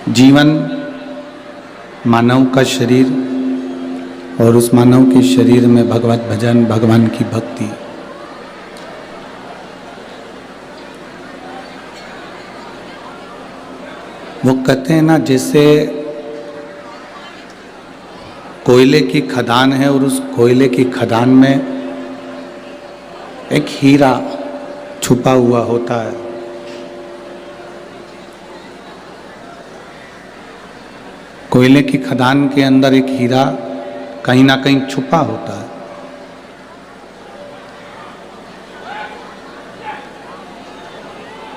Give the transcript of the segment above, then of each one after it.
जीवन मानव का शरीर और उस मानव के शरीर में भगवत भजन, भगवान की भक्ति। वो कहते हैं ना, जैसे कोयले की खदान है और उस कोयले की खदान में एक हीरा छुपा हुआ होता है। कोयले की खदान के अंदर एक हीरा कहीं ना कहीं छुपा होता है।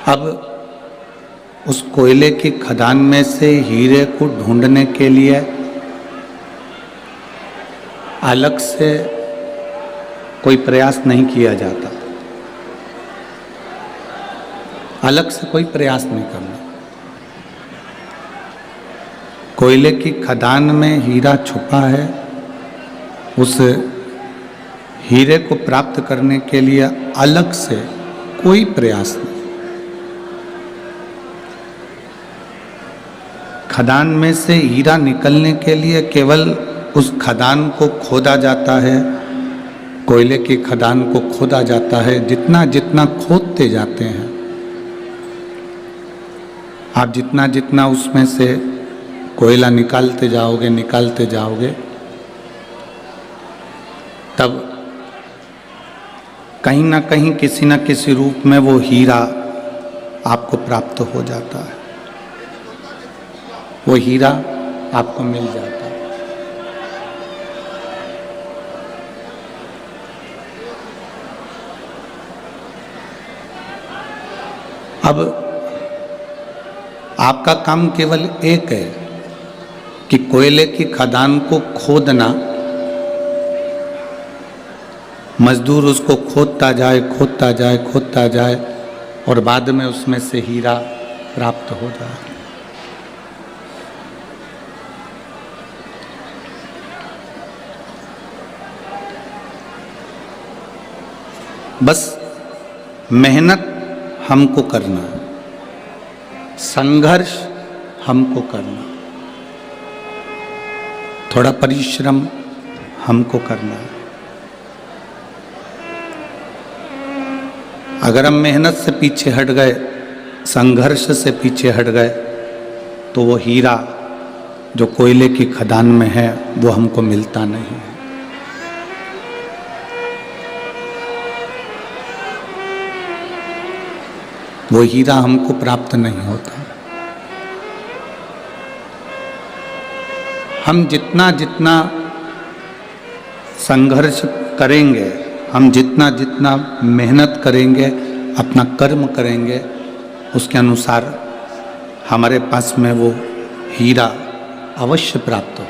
अब उस कोयले की खदान में से हीरे को ढूंढने के लिए अलग से कोई प्रयास नहीं किया जाता, अलग से कोई प्रयास नहीं करना। कोयले की खदान में हीरा छुपा है, उस हीरे को प्राप्त करने के लिए अलग से कोई प्रयास नहीं। खदान में से हीरा निकलने के लिए केवल उस खदान को खोदा जाता है, कोयले की खदान को खोदा जाता है। जितना जितना खोदते जाते हैं आप, जितना जितना उसमें से कोयला निकालते जाओगे, तब कहीं ना कहीं किसी न किसी रूप में वो हीरा आपको प्राप्त हो जाता है, वो हीरा आपको मिल जाता है। अब आपका काम केवल एक है कि कोयले की खदान को खोदना, मजदूर उसको खोदता जाए और बाद में उसमें से हीरा प्राप्त हो जाए। बस मेहनत हमको करना है, संघर्ष हमको करना, थोड़ा परिश्रम हमको करना है। अगर हम मेहनत से पीछे हट गए, संघर्ष से पीछे हट गए, तो वो हीरा जो कोयले की खदान में है वो हमको मिलता नहीं है। वो हीरा हमको प्राप्त नहीं होता। हम जितना जितना संघर्ष करेंगे, हम जितना जितना मेहनत करेंगे, अपना कर्म करेंगे, उसके अनुसार हमारे पास में वो हीरा अवश्य प्राप्त हो।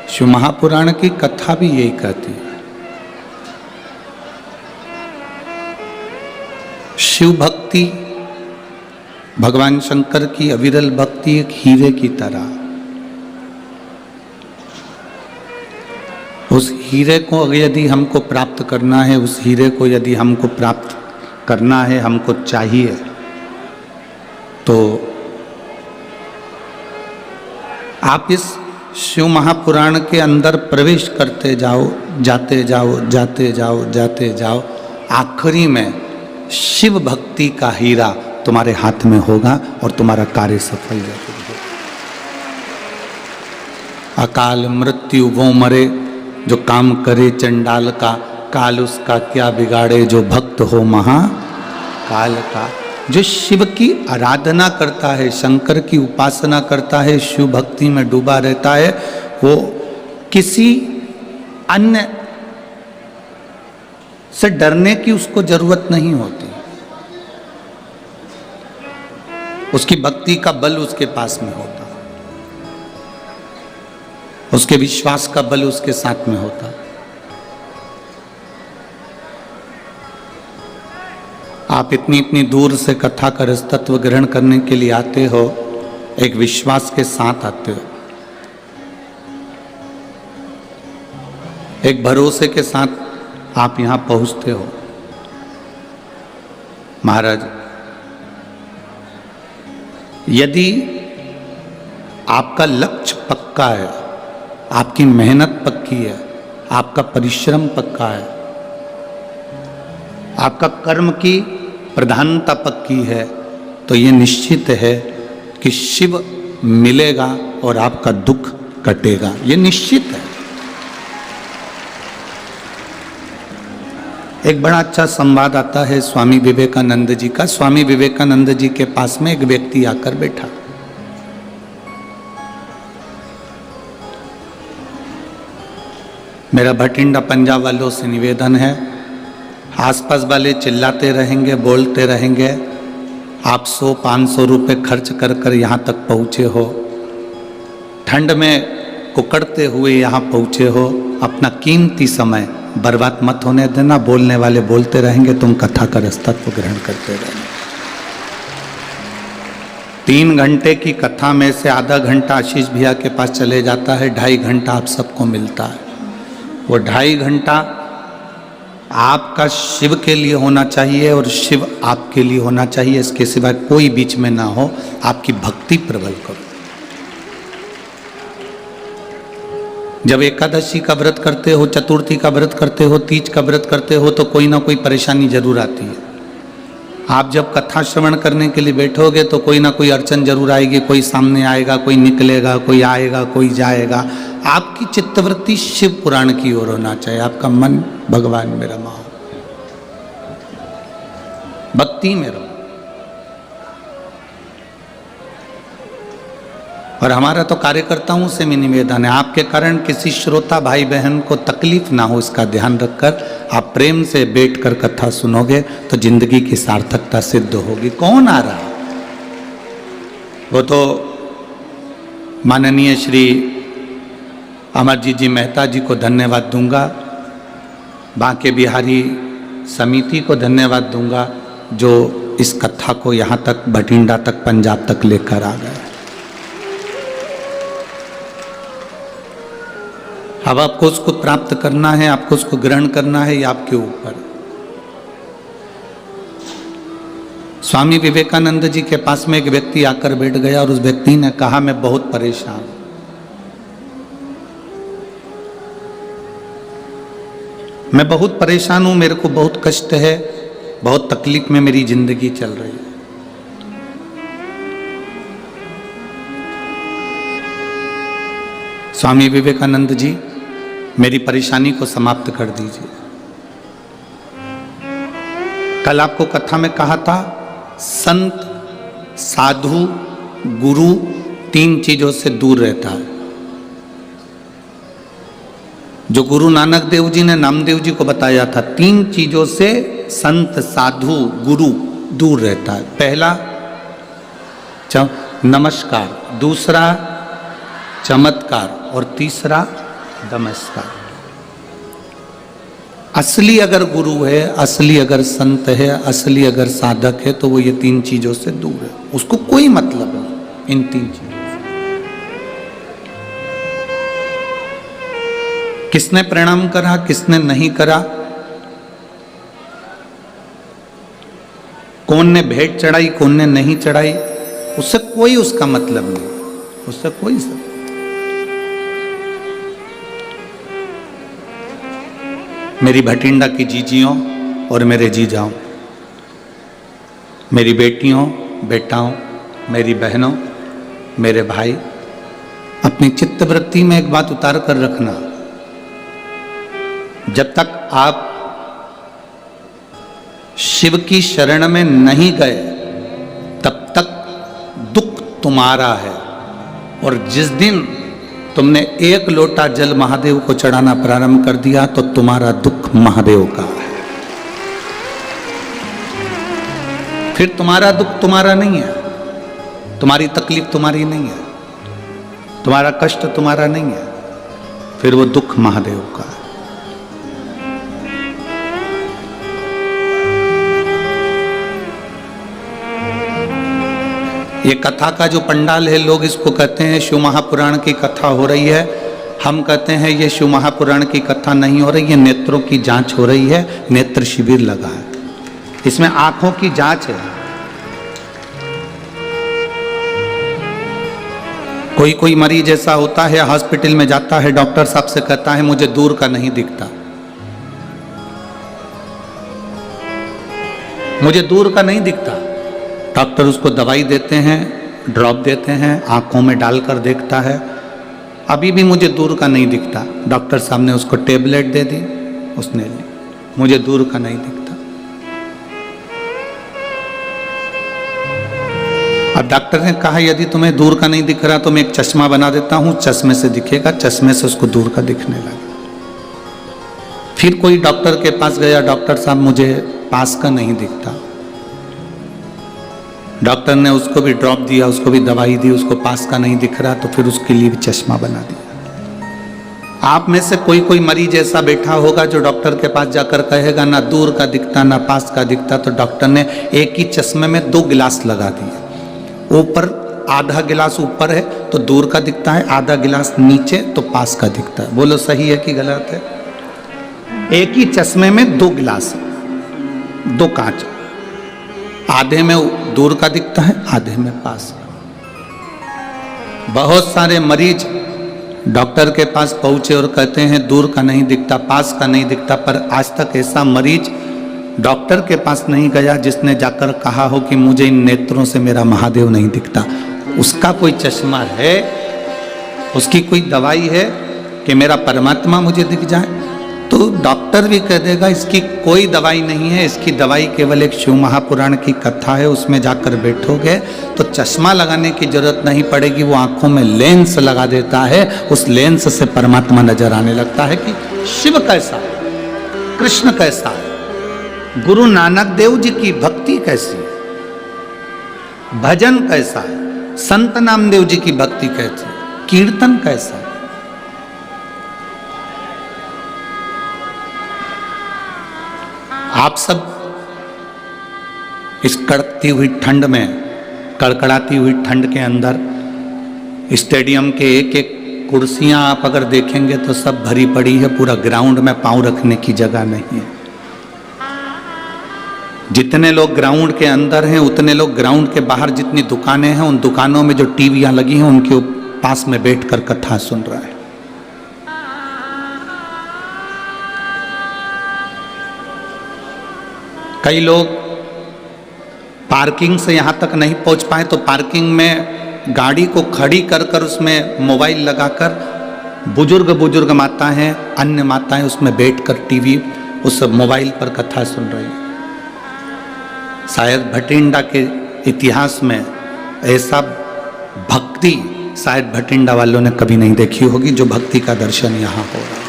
शिव महापुराण की कथा भी यही कहती है। शिव भक्ति, भगवान शंकर की अविरल भक्ति एक हीरे की तरह। उस हीरे को यदि हमको प्राप्त करना है, उस हीरे को यदि हमको प्राप्त करना है, हमको चाहिए, तो आप इस शिव महापुराण के अंदर प्रवेश करते जाते जाओ, आखिरी में शिव भक्ति का हीरा तुम्हारे हाथ में होगा और तुम्हारा कार्य सफल जरूर होगा। अकाल मृत्यु वो मरे जो काम करे चंडाल का, काल उसका क्या बिगाड़े जो भक्त हो महाकाल का। जो शिव की आराधना करता है, शंकर की उपासना करता है, शिव भक्ति में डूबा रहता है, वो किसी अन्य से डरने की उसको जरूरत नहीं होती। उसकी भक्ति का बल उसके पास में होता, उसके विश्वास का बल उसके साथ में होता। आप इतनी दूर से कथा का रस तत्व ग्रहण करने के लिए आते हो, एक विश्वास के साथ आते हो, एक भरोसे के साथ आप यहां पहुंचते हो। महाराज, यदि आपका लक्ष्य पक्का है, आपकी मेहनत पक्की है, आपका परिश्रम पक्का है, आपका कर्म की प्रधानता पक्की है, तो ये निश्चित है कि शिव मिलेगा और आपका दुख कटेगा, ये निश्चित है। एक बड़ा अच्छा संवाद आता है स्वामी विवेकानंद जी का। स्वामी विवेकानंद जी के पास में एक व्यक्ति आकर बैठा। मेरा भटिंडा पंजाब वालों से निवेदन है, आसपास वाले चिल्लाते रहेंगे, बोलते रहेंगे, आप 100-500 रुपए खर्च कर कर यहाँ तक पहुँचे हो, ठंड में कुकड़ते हुए यहाँ पहुँचे हो, अपना कीमती समय बर्बाद मत होने देना। बोलने वाले बोलते रहेंगे, तुम कथा का रस्तत्व ग्रहण करते रहना। 3 घंटे की कथा में से आधा घंटा आशीष भैया के पास चले जाता है, 2.5 घंटा आप सबको मिलता है। वो 2.5 घंटा आपका शिव के लिए होना चाहिए और शिव आपके लिए होना चाहिए, इसके सिवाय कोई बीच में ना हो। आपकी भक्ति प्रबल करो। जब एकादशी का व्रत करते हो, चतुर्थी का व्रत करते हो, तीज का व्रत करते हो, तो कोई ना कोई परेशानी जरूर आती है। आप जब कथा श्रवण करने के लिए बैठोगे तो कोई ना कोई अड़चन जरूर आएगी, कोई सामने आएगा, कोई निकलेगा, कोई आएगा, कोई जाएगा। आपकी चित्तवृत्ति शिव पुराण की ओर होना चाहिए, आपका मन भगवान में रमा हो, भक्ति में रहो। और हमारा तो कार्यकर्ताओं से भी निवेदन है, आपके कारण किसी श्रोता भाई बहन को तकलीफ ना हो, इसका ध्यान रखकर आप प्रेम से बैठकर कथा सुनोगे तो जिंदगी की सार्थकता सिद्ध होगी। कौन आ रहा है? वो तो माननीय श्री अमरजीत जी मेहता जी को धन्यवाद दूंगा, बांके बिहारी समिति को धन्यवाद दूंगा, जो इस कथा को यहाँ तक भटिंडा तक पंजाब तक लेकर आ गए। अब आपको उसको प्राप्त करना है, आपको उसको ग्रहण करना है, ये आपके ऊपर। स्वामी विवेकानंद जी के पास में एक व्यक्ति आकर बैठ गया और उस व्यक्ति ने कहा, मैं बहुत परेशान हूं, मैं बहुत परेशान हूं, मेरे को बहुत कष्ट है, बहुत तकलीफ में मेरी जिंदगी चल रही है। स्वामी विवेकानंद जी, मेरी परेशानी को समाप्त कर दीजिए। कल आपको कथा में कहा था, संत, साधु, गुरु 3 चीजों से दूर रहता है। जो गुरु नानक देव जी ने नामदेव जी को बताया था, 3 चीजों से संत, साधु, गुरु दूर रहता है। पहला नमस्कार, दूसरा चमत्कार और तीसरा नमस्कार। असली अगर गुरु है, असली अगर संत है, असली अगर साधक है, तो वो ये 3 चीजों से दूर है, उसको कोई मतलब नहीं इन 3 चीजों से। किसने प्रणाम करा, किसने नहीं करा, कौन ने भेंट चढ़ाई, कौन ने नहीं चढ़ाई, उससे कोई उसका मतलब नहीं, उससे कोई सब। मेरी भटिंडा की जीजियों और मेरे जीजाओं, मेरी बेटियों, बेटाओं, मेरी बहनों, मेरे भाई, अपनी चित्तवृत्ति में एक बात उतार कर रखना, जब तक आप शिव की शरण में नहीं गए तब तक दुख तुम्हारा है। और जिस दिन तुमने 1 लोटा जल महादेव को चढ़ाना प्रारंभ कर दिया तो तुम्हारा दुख महादेव का है। फिर तुम्हारा दुख तुम्हारा नहीं है, तुम्हारी तकलीफ तुम्हारी नहीं है, तुम्हारा कष्ट तुम्हारा नहीं है, फिर वो दुख महादेव का है। ये कथा का जो पंडाल है, लोग इसको कहते हैं शिव महापुराण की कथा हो रही है। हम कहते हैं ये शिव महापुराण की कथा नहीं हो रही है, नेत्रों की जांच हो रही है, नेत्र शिविर लगा है, इसमें आंखों की जांच है। कोई कोई मरीज ऐसा होता है, हॉस्पिटल में जाता है, डॉक्टर साहब से कहता है मुझे दूर का नहीं दिखता, मुझे दूर का नहीं दिखता। डॉक्टर उसको दवाई देते हैं, ड्रॉप देते हैं, आंखों में डालकर देखता है, अभी भी मुझे दूर का नहीं दिखता। डॉक्टर साहब ने उसको टेबलेट दे दी, उसने ली, मुझे दूर का नहीं दिखता। अब डॉक्टर ने कहा यदि तुम्हें दूर का नहीं दिख रहा तो मैं एक चश्मा बना देता हूं, चश्मे से दिखेगा। चश्मे से उसको दूर का दिखने लगा। फिर कोई डॉक्टर के पास गया, डॉक्टर साहब मुझे पास का नहीं दिखता। डॉक्टर ने उसको भी ड्रॉप दिया, उसको भी दवाई दी, उसको पास का नहीं दिख रहा तो फिर उसके लिए भी चश्मा बना दिया। आप में से कोई कोई मरीज ऐसा बैठा होगा जो डॉक्टर के पास जाकर कहेगा ना दूर का दिखता ना पास का दिखता, तो डॉक्टर ने एक ही चश्मे में 2 गिलास लगा दिए। ऊपर आधा गिलास ऊपर है तो दूर का दिखता है, आधा गिलास नीचे तो पास का दिखता है। बोलो सही है कि गलत है? एक ही चश्मे में 2 गिलास, 2 कांच, आधे में दूर का दिखता है, आधे में पास का। बहुत सारे मरीज डॉक्टर के पास पहुंचे और कहते हैं दूर का नहीं दिखता, पास का नहीं दिखता, पर आज तक ऐसा मरीज डॉक्टर के पास नहीं गया जिसने जाकर कहा हो कि मुझे इन नेत्रों से मेरा महादेव नहीं दिखता। उसका कोई चश्मा है, उसकी कोई दवाई है कि मेरा परमात्मा मुझे दिख जाए? तो डॉक्टर भी कह देगा इसकी कोई दवाई नहीं है, इसकी दवाई केवल एक शिव महापुराण की कथा है, उसमें जाकर बैठोगे तो चश्मा लगाने की जरूरत नहीं पड़ेगी। वो आंखों में लेंस लगा देता है, उस लेंस से परमात्मा नजर आने लगता है कि शिव कैसा है, कृष्ण कैसा है, गुरु नानक देव जी की भक्ति कैसी है, भजन कैसा है, संत नामदेव जी की भक्ति कैसी है, कीर्तन कैसा है। आप सब इस कड़कती हुई ठंड में, कड़कड़ाती हुई ठंड के अंदर स्टेडियम के एक एक कुर्सियां आप अगर देखेंगे तो सब भरी पड़ी है, पूरा ग्राउंड में पांव रखने की जगह नहीं है। जितने लोग ग्राउंड के अंदर हैं उतने लोग ग्राउंड के बाहर जितनी दुकानें हैं उन दुकानों में जो टीवियां लगी हैं उनके पास में बैठकर कथा सुन रहा है। कई लोग पार्किंग से यहां तक नहीं पहुंच पाए तो पार्किंग में गाड़ी को खड़ी कर कर उसमें मोबाइल लगाकर बुजुर्ग माताएं, अन्य माताएं उसमें बैठकर टीवी उस मोबाइल पर कथा सुन रही हैं। शायद भटिंडा के इतिहास में ऐसा भक्ति शायद भटिंडा वालों ने कभी नहीं देखी होगी जो भक्ति का दर्शन यहां हो रहा है।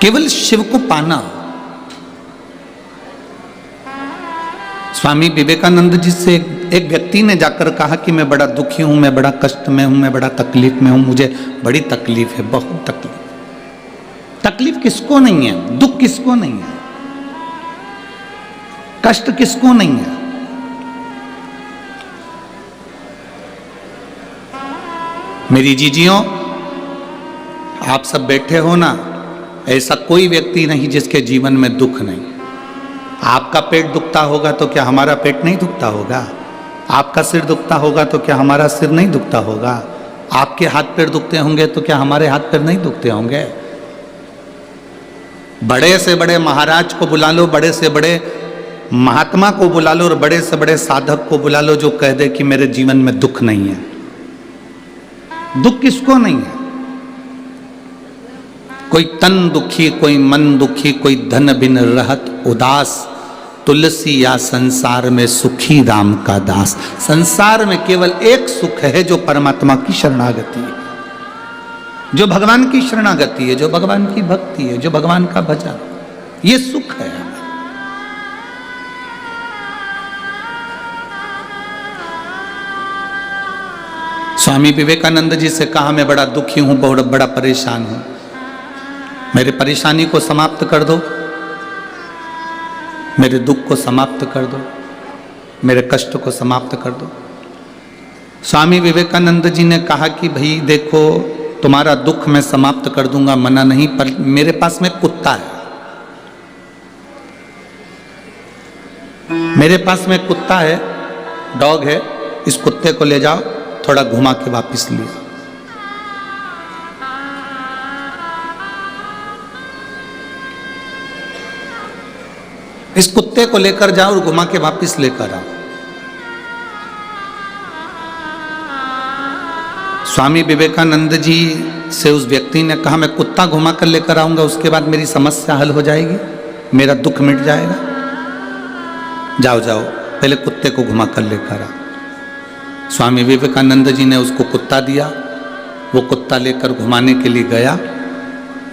केवल शिव को पाना। स्वामी विवेकानंद जी से एक व्यक्ति ने जाकर कहा कि मैं बड़ा दुखी हूं, मैं बड़ा कष्ट में हूं, मैं बड़ा तकलीफ में हूं, मुझे बड़ी तकलीफ है, बहुत तकलीफ। तकलीफ किसको नहीं है? दुख किसको नहीं है? कष्ट किसको नहीं है? मेरी जीजियों, आप सब बैठे हो ना, ऐसा कोई व्यक्ति नहीं जिसके जीवन में दुख नहीं। आपका पेट दुखता होगा तो क्या हमारा पेट नहीं दुखता होगा? आपका सिर दुखता होगा तो क्या हमारा सिर नहीं दुखता होगा? आपके हाथ पैर दुखते होंगे तो क्या हमारे हाथ पैर नहीं दुखते होंगे? बड़े से बड़े महाराज को बुला लो, बड़े से बड़े महात्मा को बुला लो और बड़े से बड़े साधक को बुला लो जो कह दे कि मेरे जीवन में दुख नहीं है। दुख किसको नहीं है? कोई तन दुखी, कोई मन दुखी, कोई धन बिन रहत उदास, तुलसी या संसार में सुखी राम का दास। संसार में केवल एक सुख है जो परमात्मा की शरणागति है, जो भगवान की शरणागति है, जो भगवान की भक्ति है, जो भगवान का भजन, ये सुख है। स्वामी विवेकानंद जी से कहा मैं बड़ा दुखी हूं, बहुत बड़ा परेशान हूं, मेरे परेशानी को समाप्त कर दो, मेरे दुख को समाप्त कर दो, मेरे कष्ट को समाप्त कर दो। स्वामी विवेकानंद जी ने कहा कि भाई देखो, तुम्हारा दुख मैं समाप्त कर दूंगा, मना नहीं, पर मेरे पास में कुत्ता है, मेरे पास में कुत्ता है, डॉग है, इस कुत्ते को ले जाओ, थोड़ा घुमा के वापस ले आओ। इस कुत्ते को लेकर जाओ और घुमा के वापस लेकर आओ। स्वामी विवेकानंद जी से उस व्यक्ति ने कहा, मैं कुत्ता घुमा कर लेकर आऊंगा, उसके बाद मेरी समस्या हल हो जाएगी, मेरा दुख मिट जाएगा। जाओ जाओ, पहले कुत्ते को घुमा कर लेकर आओ। स्वामी विवेकानंद जी ने उसको कुत्ता दिया, वो कुत्ता लेकर घुमाने के लिए गया।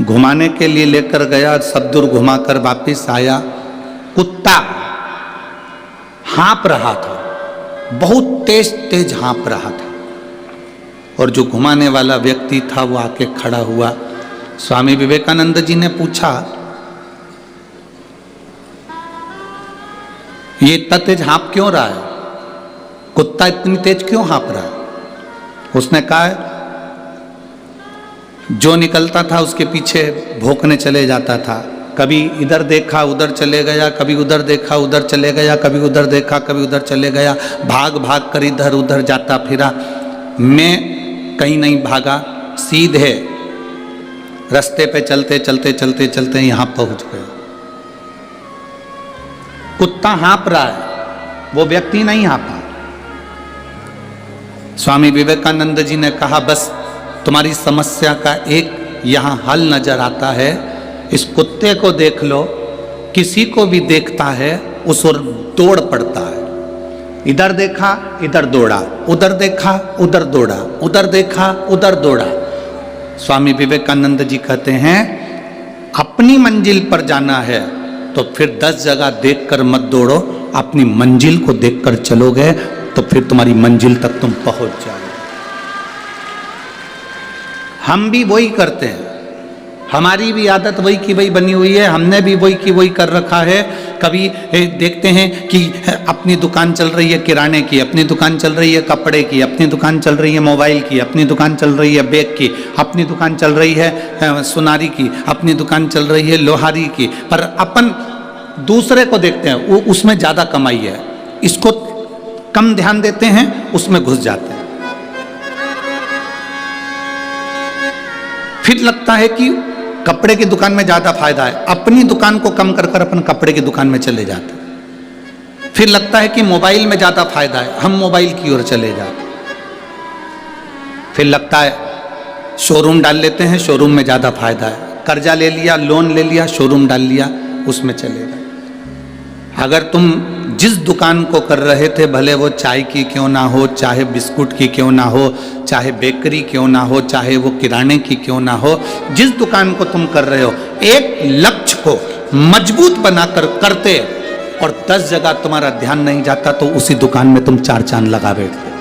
घुमाने के लिए लेकर गया, सब दूर घुमा कर वापिस आया। कुत्ता हाँप रहा था, बहुत तेज तेज हाँप रहा था, और जो घुमाने वाला व्यक्ति था वो आके खड़ा हुआ। स्वामी विवेकानंद जी ने पूछा, ये इतना तेज हाँप क्यों रहा है, कुत्ता इतनी तेज क्यों हाँप रहा है? उसने कहा, जो निकलता था उसके पीछे भौंकने चले जाता था, कभी इधर देखा उधर चले गया, कभी उधर देखा उधर चले गया, कभी उधर देखा कभी उधर चले गया, भाग भाग कर इधर उधर जाता फिरा। मैं कहीं नहीं भागा, सीधे रास्ते पे चलते चलते चलते चलते यहाँ पहुँच गया। कुत्ता हाँप रहा है, वो व्यक्ति नहीं हाँपा। स्वामी विवेकानंद जी ने कहा, बस तुम्हारी समस्या का एक यहाँ हल नजर आता है, इस कुत्ते को देख लो, किसी को भी देखता है उस ओर दौड़ पड़ता है। इधर देखा इधर दौड़ा, उधर देखा उधर दौड़ा, उधर देखा उधर दौड़ा। स्वामी विवेकानंद जी कहते हैं, अपनी मंजिल पर जाना है तो फिर 10 जगह देखकर मत दौड़ो, अपनी मंजिल को देखकर चलोगे तो फिर तुम्हारी मंजिल तक तुम पहुंच जाओगे। हम भी वही करते हैं, हमारी भी आदत वही की वही बनी हुई है, हमने भी वही की वही कर रखा है। कभी देखते हैं कि अपनी दुकान चल रही है किराने की, अपनी दुकान चल रही है कपड़े की, अपनी दुकान चल रही है मोबाइल की, अपनी दुकान चल रही है बैग की, अपनी दुकान चल रही है सुनारी की, अपनी दुकान चल रही है लोहारी की, पर अपन दूसरे को देखते हैं, वो उसमें ज़्यादा कमाई है, इसको कम ध्यान देते हैं, उसमें घुस जाते हैं। फिर लगता है कि कपड़े की दुकान में ज्यादा फायदा है, अपनी दुकान को कम कर कर अपन कपड़े की दुकान में चले जाते। फिर लगता है कि मोबाइल में ज्यादा फायदा है, हम मोबाइल की ओर चले जाते। फिर लगता है शोरूम डाल लेते हैं, शोरूम में ज्यादा फायदा है, कर्जा ले लिया, लोन ले लिया, शोरूम डाल लिया, उसमें चले गए। अगर तुम जिस दुकान को कर रहे थे, भले वो चाय की क्यों ना हो, चाहे बिस्कुट की क्यों ना हो, चाहे बेकरी क्यों ना हो, चाहे वो किराने की क्यों ना हो, जिस दुकान को तुम कर रहे हो, एक लक्ष्य को मजबूत बनाकर करते और 10 जगह तुम्हारा ध्यान नहीं जाता तो उसी दुकान में तुम 4 चांद लगा बैठते।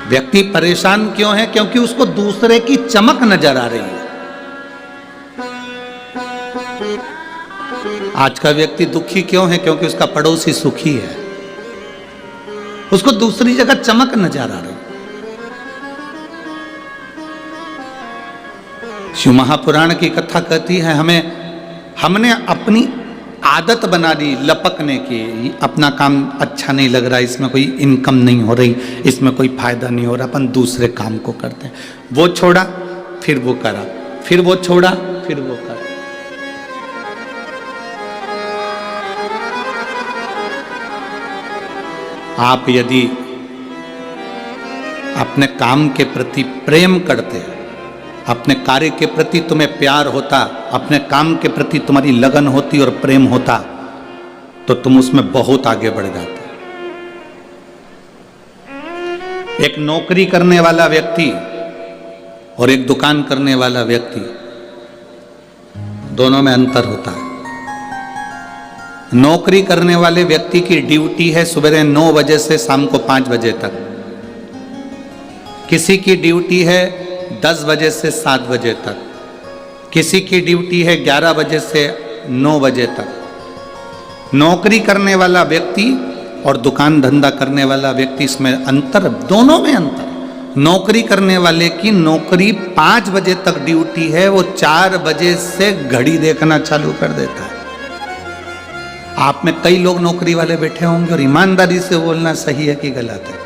व्यक्ति परेशान क्यों है? क्योंकि उसको दूसरे की चमक नजर आ रही है। आज का व्यक्ति दुखी क्यों है? क्योंकि उसका पड़ोसी सुखी है, उसको दूसरी जगह चमक नजर आ रही। शिव महापुराण की कथा कहती है, हमने अपनी आदत बना ली लपकने की, अपना काम अच्छा नहीं लग रहा, इसमें कोई इनकम नहीं हो रही, इसमें कोई फायदा नहीं हो रहा, अपन दूसरे काम को करते हैं। वो छोड़ा फिर वो करा, फिर वो छोड़ा फिर वो करा। आप यदि अपने काम के प्रति प्रेम करते, अपने कार्य के प्रति तुम्हें प्यार होता, अपने काम के प्रति तुम्हारी लगन होती और प्रेम होता, तो तुम उसमें बहुत आगे बढ़ जाते। एक नौकरी करने वाला व्यक्ति और एक दुकान करने वाला व्यक्ति, दोनों में अंतर होता है। नौकरी करने वाले व्यक्ति की ड्यूटी है सुबह 9 बजे से शाम को 5 बजे तक, किसी की ड्यूटी है 10 बजे से 7 बजे तक, किसी की ड्यूटी है 11 बजे से 9 बजे तक। नौकरी करने वाला व्यक्ति और दुकान धंधा करने वाला व्यक्ति, इसमें अंतर, दोनों में अंतर। नौकरी करने वाले की नौकरी 5 बजे तक ड्यूटी है, वो 4 बजे से घड़ी देखना चालू कर देता है। आप में कई लोग नौकरी वाले बैठे होंगे और ईमानदारी से बोलना सही है कि गलत है?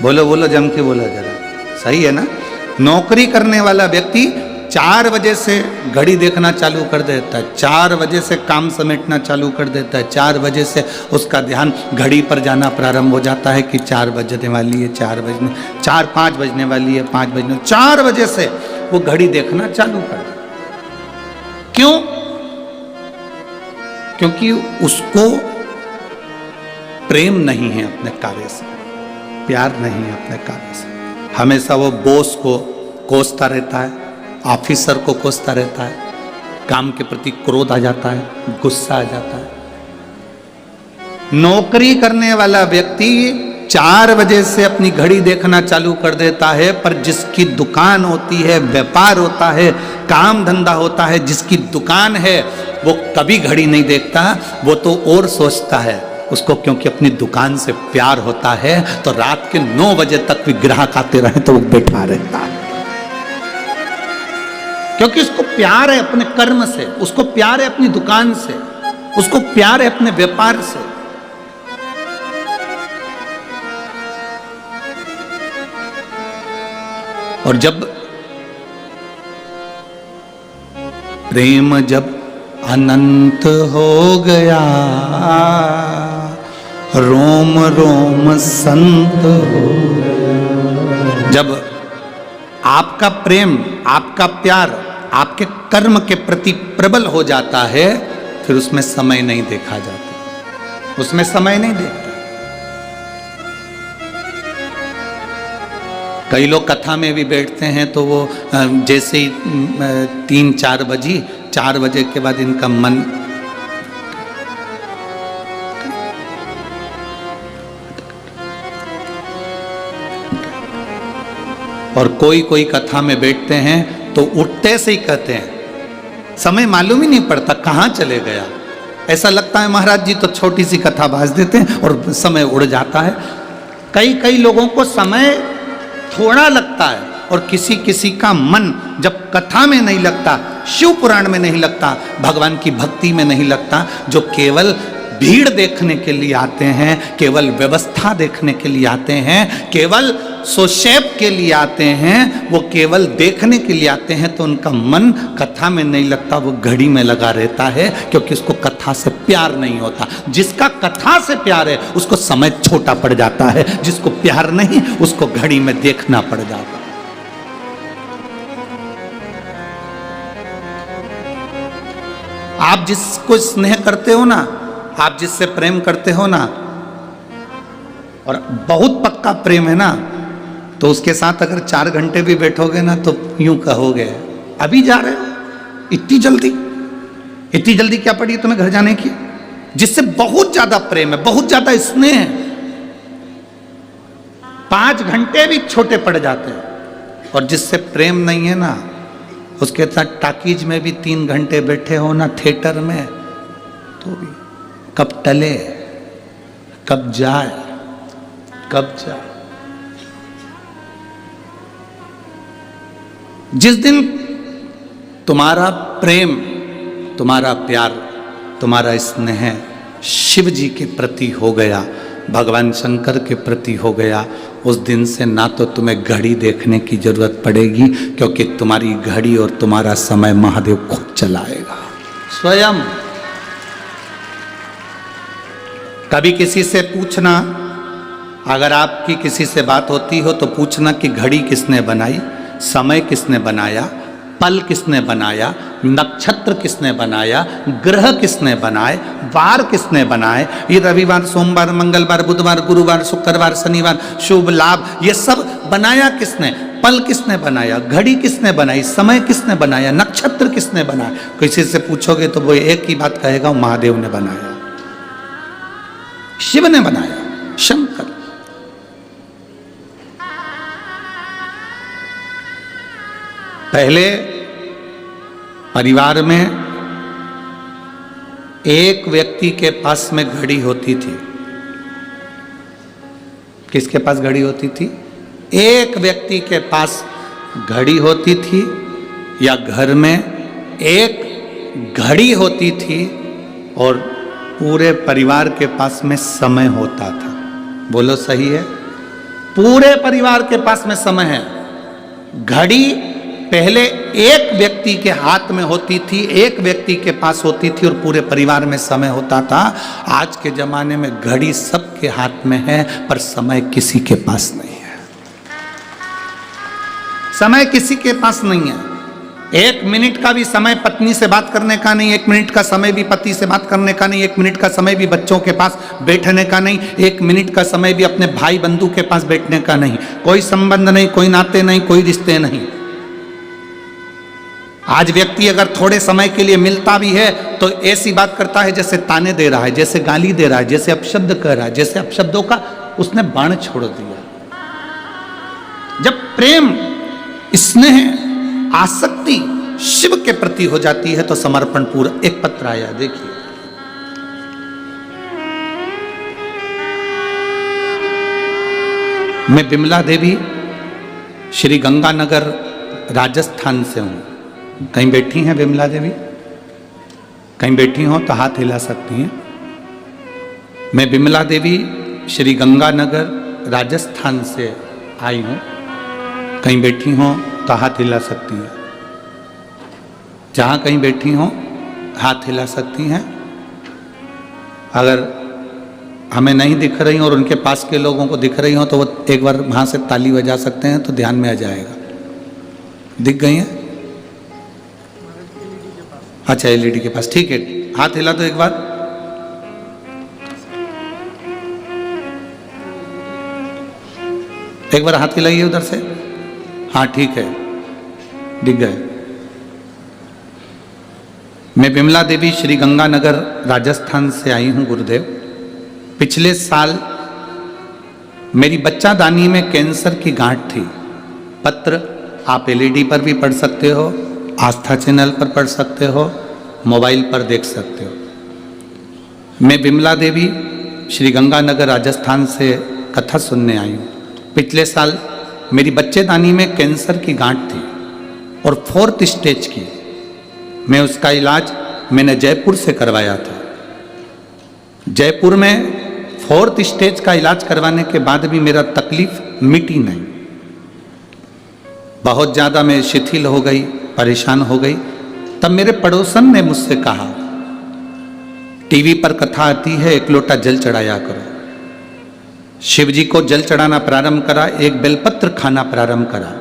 बोलो बोलो, जम के बोलो जरा, सही है ना? नौकरी करने वाला व्यक्ति 4 बजे से घड़ी देखना चालू कर देता है, 4 बजे से काम समेटना चालू कर देता है, 4 बजे से उसका ध्यान घड़ी पर जाना प्रारंभ हो जाता है कि 4 बजने वाली है, 5 बजने वाली है, 5 बजने, 4 बजे से वो घड़ी देखना चालू कर देता। क्यों? क्योंकि उसको प्रेम नहीं है अपने कार्य से, प्यार नहीं है अपने कार्य से। हमेशा वो बॉस को कोसता रहता है, ऑफिसर को कोसता रहता है, काम के प्रति क्रोध आ जाता है, गुस्सा आ जाता है। नौकरी करने वाला व्यक्ति 4 बजे से अपनी घड़ी देखना चालू कर देता है, पर जिसकी दुकान होती है, व्यापार होता है, काम धंधा होता है, जिसकी दुकान है, वो कभी घड़ी नहीं देखता, वो तो और सोचता है। उसको क्योंकि अपनी दुकान से प्यार होता है, तो रात के 9 बजे तक भी ग्राहक आते रहे तो वो बैठा रहता है, क्योंकि उसको प्यार है अपने कर्म से, उसको प्यार है अपनी दुकान से, उसको प्यार है अपने व्यापार से। और जब प्रेम जब अनंत हो गया, रोम रोम संत हो गया। जब आपका प्रेम, आपका प्यार आपके कर्म के प्रति प्रबल हो जाता है, फिर उसमें समय नहीं देखा जाता, उसमें समय नहीं देखता। कई लोग कथा में भी बैठते हैं तो वो जैसे ही 3-4 बजी, 4 बजे के बाद इनका मन और कोई कथा में बैठते हैं तो उठते से ही कहते हैं, समय मालूम ही नहीं पड़ता कहाँ चले गया। ऐसा लगता है महाराज जी तो छोटी सी कथा भाज देते हैं और समय उड़ जाता है। कई लोगों को समय थोड़ा लगता है और किसी किसी का मन जब कथा में नहीं लगता, शिव पुराण में नहीं लगता, भगवान की भक्ति में नहीं लगता, जो केवल भीड़ देखने के लिए आते हैं, केवल व्यवस्था देखने के लिए आते हैं, केवल सोशेप के लिए आते हैं, वो केवल देखने के लिए आते हैं, तो उनका मन कथा में नहीं लगता, वो घड़ी में लगा रहता है, क्योंकि उसको कथा से प्यार नहीं होता। जिसका कथा से प्यार है उसको समय छोटा पड़ जाता है, जिसको प्यार नहीं उसको घड़ी में देखना पड़ जाता है। आप जिसको स्नेह करते हो ना, आप जिससे प्रेम करते हो ना, और बहुत पक्का प्रेम है ना, तो उसके साथ अगर 4 घंटे भी बैठोगे ना तो यूं कहोगे अभी जा रहे हो, इतनी जल्दी क्या पड़ी तुम्हें घर जाने की। जिससे बहुत ज्यादा प्रेम है, बहुत ज्यादा स्नेह है, 5 घंटे भी छोटे पड़ जाते हैं। और जिससे प्रेम नहीं है ना, उसके साथ टाकीज में भी 3 घंटे बैठे हो ना, थिएटर में, तो भी कब टले, कब जाए। जिस दिन तुम्हारा प्रेम, तुम्हारा प्यार, तुम्हारा स्नेह शिव जी के प्रति हो गया, भगवान शंकर के प्रति हो गया, उस दिन से ना तो तुम्हें घड़ी देखने की जरूरत पड़ेगी, क्योंकि तुम्हारी घड़ी और तुम्हारा समय महादेव खुद चलाएगा स्वयं। कभी किसी से पूछना, अगर आपकी किसी से बात होती हो तो पूछना कि घड़ी किसने बनाई, समय किसने बनाया, पल किसने बनाया, नक्षत्र किसने बनाया, ग्रह किसने बनाए, वार किसने बनाए, ये रविवार, सोमवार, मंगलवार, बुधवार, गुरुवार, शुक्रवार, शनिवार, शुभ लाभ, ये सब बनाया किसने, पल किसने बनाया, घड़ी किसने बनाई, समय किसने बनाया, नक्षत्र किसने बनाया। किसी से पूछोगे तो वो एक ही बात कहेगा, महादेव ने बनाया, शिव ने बनाया, शंकर। पहले परिवार में एक व्यक्ति के पास में घड़ी होती थी। किसके पास घड़ी होती थी? एक व्यक्ति के पास घड़ी होती थी, या घर में एक घड़ी होती थी और पूरे परिवार के पास में समय होता था। बोलो सही है? पूरे परिवार के पास में समय है। घड़ी पहले एक व्यक्ति के हाथ में होती थी, एक व्यक्ति के पास होती थी और पूरे परिवार में समय होता था। आज के जमाने में घड़ी सबके हाथ में है पर समय किसी के पास नहीं है। समय किसी के पास नहीं है। 1 मिनट का भी समय पत्नी से बात करने का नहीं, 1 मिनट का समय भी पति से बात करने का नहीं, 1 मिनट का समय भी बच्चों के पास बैठने का नहीं, 1 मिनट का समय भी अपने भाई बंधु के पास बैठने का नहीं। कोई संबंध नहीं, कोई नाते नहीं, कोई रिश्ते नहीं। आज व्यक्ति अगर थोड़े समय के लिए मिलता भी है तो ऐसी बात करता है जैसे ताने दे रहा है, जैसे गाली दे रहा है, जैसे अपशब्द कह रहा है, जैसे अपशब्दों का उसने बाण छोड़ दिया। जब प्रेम, स्नेह, आसक्ति शिव के प्रति हो जाती है तो समर्पण पूरा। एक पत्र आया, देखिए। मैं बिमला देवी श्री गंगानगर राजस्थान से हूं। कहीं बैठी हैं बिमला देवी? कहीं बैठी हो तो हाथ हिला सकती हैं। मैं बिमला देवी श्री गंगानगर राजस्थान से आई हूं। कहीं बैठी हो तो हाथ हिला सकती हैं। जहां कहीं बैठी हो हाथ हिला सकती हैं। अगर हमें नहीं दिख रही हो और उनके पास के लोगों को दिख रही हो तो वो एक बार वहां से ताली बजा सकते हैं तो ध्यान में आ जाएगा। दिख गई हैं? अच्छा, एलईडी के पास, ठीक है। हाथ हिला तो एक बार। एक बार हाथ हिलाइए उधर से। हाँ ठीक है, दिख गए। मैं बिमला देवी श्री गंगानगर राजस्थान से आई हूं गुरुदेव। पिछले साल मेरी बच्चादानी में कैंसर की गांठ थी। पत्र आप एलईडी पर भी पढ़ सकते हो, आस्था चैनल पर पढ़ सकते हो, मोबाइल पर देख सकते हो। मैं बिमला देवी श्री गंगानगर राजस्थान से कथा सुनने आई हूँ। पिछले साल मेरी बच्चेदानी में कैंसर की गांठ थी और 4th स्टेज की। मैं उसका इलाज मैंने जयपुर से करवाया था। जयपुर में 4th स्टेज का इलाज करवाने के बाद भी मेरा तकलीफ मिटी नहीं। बहुत ज़्यादा मैं शिथिल हो गई, परेशान हो गई। तब मेरे पड़ोसन ने मुझसे कहा, टीवी पर कथा आती है, 1 लोटा जल चढ़ाया करो। शिव जी को जल चढ़ाना प्रारंभ करा, 1 बेलपत्र खाना प्रारंभ करा।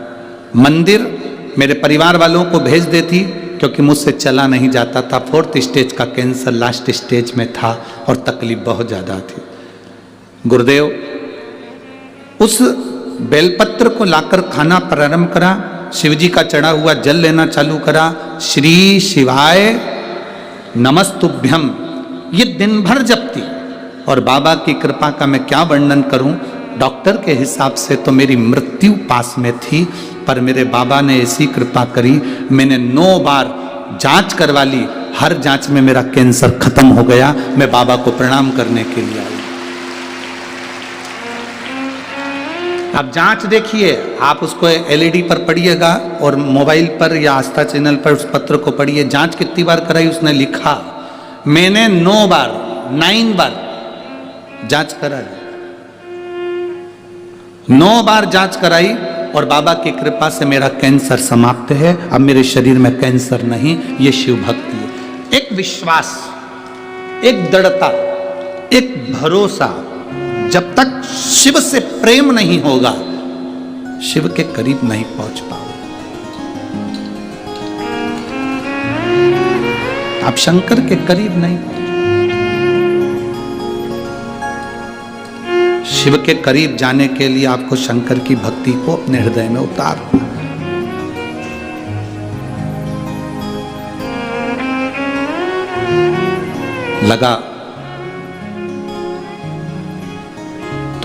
मंदिर मेरे परिवार वालों को भेज देती क्योंकि मुझसे चला नहीं जाता था। 4th स्टेज का कैंसर लास्ट स्टेज में था और तकलीफ बहुत ज़्यादा थी। गुरुदेव, उस बेलपत्र को लाकर खाना प्रारंभ करा, शिव जी का चढ़ा हुआ जल लेना चालू करा। श्री शिवाय नमस्तुभ्यम ये दिन भर जपती। और बाबा की कृपा का मैं क्या वर्णन करूं। डॉक्टर के हिसाब से तो मेरी मृत्यु पास में थी, पर मेरे बाबा ने ऐसी कृपा करी, मैंने 9 बार जांच करवा ली। हर जांच में मेरा कैंसर खत्म हो गया। मैं बाबा को प्रणाम करने के लिए आई। अब जांच देखिए, आप उसको एलईडी पर पढ़िएगा और मोबाइल पर या आस्था चैनल पर उस पत्र को पढ़िए। जांच कितनी बार कराई उसने लिखा। मैंने 9 बार जांच कराई। 9 बार जांच कराई और बाबा की कृपा से मेरा कैंसर समाप्त है। अब मेरे शरीर में कैंसर नहीं। ये शिव भक्ति है। एक विश्वास, एक दृढ़ता, एक भरोसा। जब तक शिव से प्रेम नहीं होगा, शिव के करीब नहीं पहुंच पाओगे। आप शंकर के करीब नहीं पहुंच। शिव के करीब जाने के लिए आपको शंकर की भक्ति को अपने हृदय में उतारना। लगा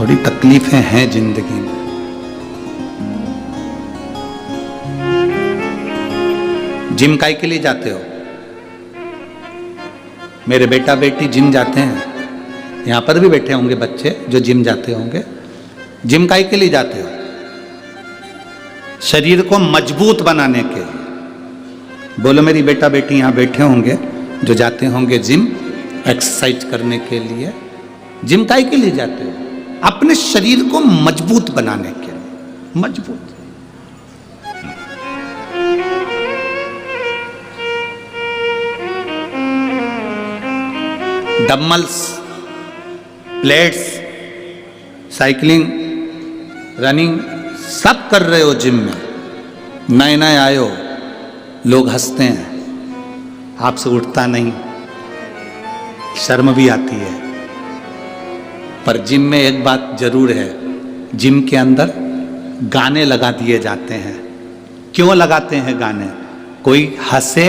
थोड़ी तकलीफें हैं जिंदगी में। जिम काहे के लिए जाते हो? मेरे बेटा बेटी जिम जाते हैं। यहां पर भी बैठे होंगे बच्चे जो जिम जाते होंगे। जिम काहे के लिए जाते हो? शरीर को मजबूत बनाने के लिए। बोलो, मेरी बेटा बेटी यहां बैठे होंगे जो जाते होंगे जिम, एक्सरसाइज करने के लिए। जिम काहे के लिए जाते हो? अपने शरीर को मजबूत बनाने के लिए। मजबूत। डम्बल्स, प्लेट्स, साइकिलिंग, रनिंग सब कर रहे हो जिम में। नए नए आए हो, लोग हंसते हैं, आपसे उठता नहीं, शर्म भी आती है। पर जिम में एक बात जरूर है, जिम के अंदर गाने लगा दिए जाते हैं। क्यों लगाते हैं गाने? कोई हंसे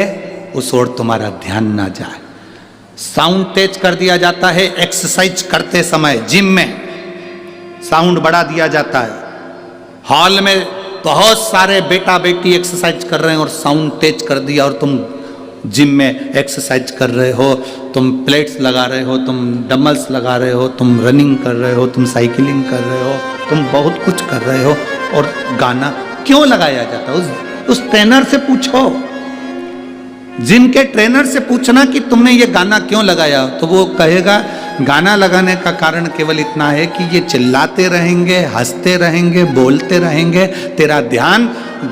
उस ओर तुम्हारा ध्यान ना जाए। साउंड तेज कर दिया जाता है एक्सरसाइज करते समय। जिम में साउंड बढ़ा दिया जाता है। हॉल में बहुत सारे बेटा बेटी एक्सरसाइज कर रहे हैं और साउंड तेज कर दिया, और तुम जिम में एक्सरसाइज कर रहे हो, तुम प्लेट्स लगा रहे हो, तुम डम्बल्स लगा रहे हो, तुम रनिंग कर रहे हो, तुम साइकिलिंग कर रहे हो, तुम बहुत कुछ कर रहे हो, और गाना क्यों लगाया जाता है? उस ट्रेनर से पूछो, जिम के ट्रेनर से पूछना कि तुमने ये गाना क्यों लगाया, तो वो कहेगा गाना लगाने का कारण केवल इतना है कि ये चिल्लाते रहेंगे, हंसते रहेंगे, बोलते रहेंगे, तेरा ध्यान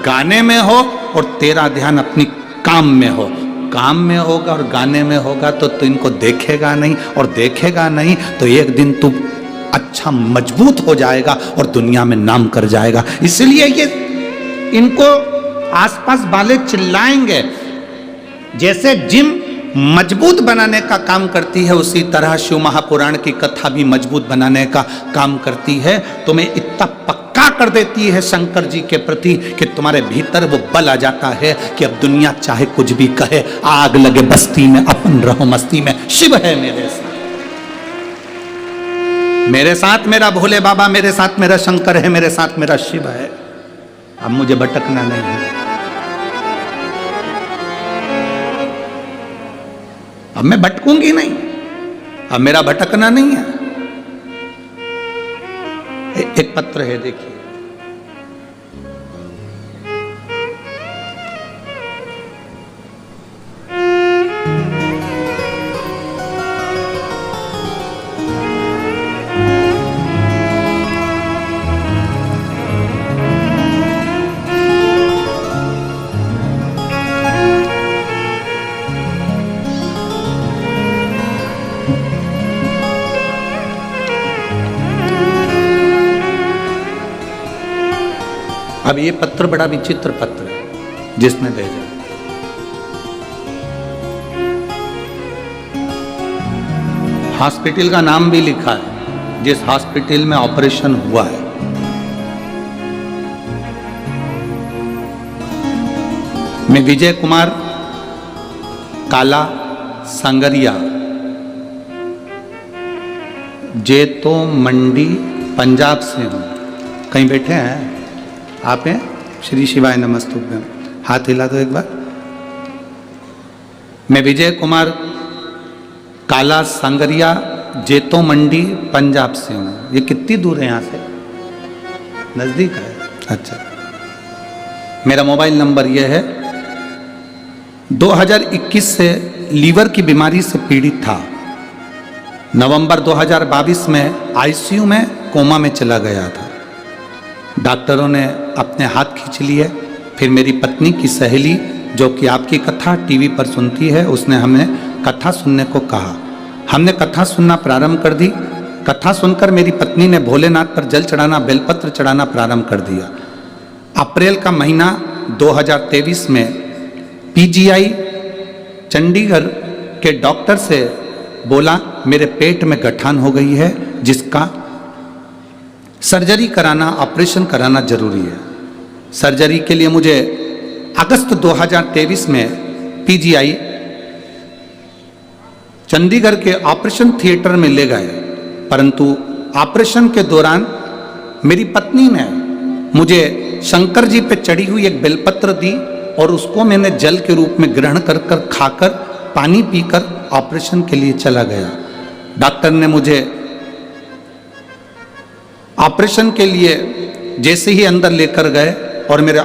गाने में हो और तेरा ध्यान अपनी काम में हो। काम में होगा और गाने में होगा तो इनको देखेगा नहीं, और देखेगा नहीं तो एक दिन तू अच्छा मजबूत हो जाएगा और दुनिया में नाम कर जाएगा। इसलिए ये इनको आसपास वाले चिल्लाएंगे। जैसे जिम मजबूत बनाने का काम करती है, उसी तरह शिव महापुराण की कथा भी मजबूत बनाने का काम करती है। तुम्हें इतना पक्का कर देती है शंकर जी के प्रति कि तुम्हारे भीतर वो बल आ जाता है कि अब दुनिया चाहे कुछ भी कहे, आग लगे बस्ती में, अपन रहो मस्ती में, शिव है मेरे साथ। मेरे साथ मेरा भोले बाबा, मेरे साथ मेरा शंकर है, मेरे साथ मेरा शिव है। अब मुझे भटकना नहीं है। अब मैं भटकूंगी नहीं, अब मेरा भटकना नहीं है। एक पत्र है, देखिए। अब ये पत्र बड़ा विचित्र पत्र है जिसने भेजा। हॉस्पिटल का नाम भी लिखा है, जिस हॉस्पिटल में ऑपरेशन हुआ है। मैं विजय कुमार काला सांगरिया, जेतो मंडी पंजाब से हूँ। कहीं बैठे हैं आप? हैं? श्री शिवाय नमस्तुभ्यम। हाथ हिला दो एक बार। मैं विजय कुमार काला सांगरिया, जेतो मंडी पंजाब से हूँ। ये कितनी दूर है यहाँ से? नज़दीक है। अच्छा, मेरा मोबाइल नंबर ये है। 2021 से लीवर की बीमारी से पीड़ित था। नवंबर 2022 में आईसीयू में कोमा में चला गया था। डॉक्टरों ने अपने हाथ खींच लिए। फिर मेरी पत्नी की सहेली, जो कि आपकी कथा टीवी पर सुनती है, उसने हमें कथा सुनने को कहा। हमने कथा सुनना प्रारंभ कर दी। कथा सुनकर मेरी पत्नी ने भोलेनाथ पर जल चढ़ाना, बेलपत्र चढ़ाना प्रारंभ कर दिया। अप्रैल का महीना 2023 में पीजीआई चंडीगढ़ के डॉक्टर से बोला मेरे पेट में गठान हो गई है, जिसका सर्जरी कराना, ऑपरेशन कराना जरूरी है। सर्जरी के लिए मुझे अगस्त 2023 में पीजीआई चंडीगढ़ के ऑपरेशन थिएटर में ले गए। परंतु ऑपरेशन के दौरान मेरी पत्नी ने मुझे शंकर जी पे चढ़ी हुई एक बेलपत्र दी, और उसको मैंने जल के रूप में ग्रहण कर खाकर, पानी पीकर ऑपरेशन के लिए चला गया। डॉक्टर ने मुझे ऑपरेशन के लिए जैसे ही अंदर लेकर गए और मेरा